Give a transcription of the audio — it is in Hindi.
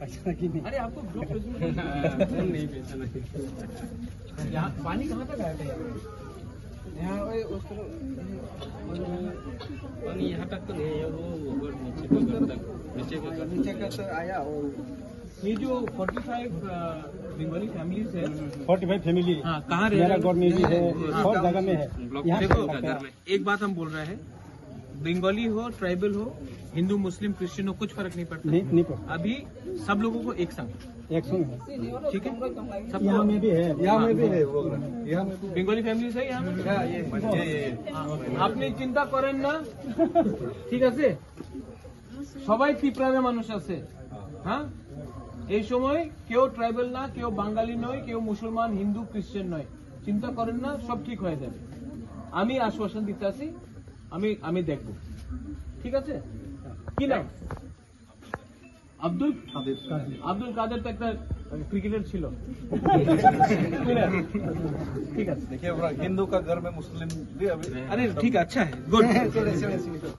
अच्छा कि नहीं? अरे आपको ग्रुप नहीं पहचाना। यहाँ पानी कहाँ तक आया था? यहाँ उस तरफ पानी यहाँ तक तो नहीं है, वो नीचे का तो आया। और ये जो 45 बंगाली फैमिलीज है, 45 फैमिली हाँ, कहाँ रह मेरा रहे हैं? गौर में भी है, सब जगह में है। यहाँ देखो पे एक बात हम बोल रहे हैं, बंगाली हो, ट्राइबल हो, हिंदू मुस्लिम क्रिश्चियन हो, कुछ फर्क नहीं पड़ता। नहीं पड़ता। अभी सब लोगों को एक संग, एक संग है, ठीक है? यहाँ में भी है, यहाँ में भी है, यहाँ में भी बेंगोली फैमिली है यहाँ में। আপনি চিন্তা করেন না, ঠিক আছে? সবাই ত্রিপুরার মানুষ আছে, হ্যাঁ? এই সময় কেউ ট্রাইবেল না, কেউ বাঙালি নয়, কেউ মুসলমান, হিন্দু, খ্রিস্টান নয়। চিন্তা করেন না, সব ঠিক হয়ে যাবে। আমি আশ্বাসন দিতে আছি, আমি দেখব, ঠিক আছে? কি নাম? আব্দুল কাদের তো একটা ক্রিকেটার ছিল। ঠিক আছে, देखिए हिंदू का घर में मुस्लिम भी अभी अरे ठीक है, अच्छा है, गुड।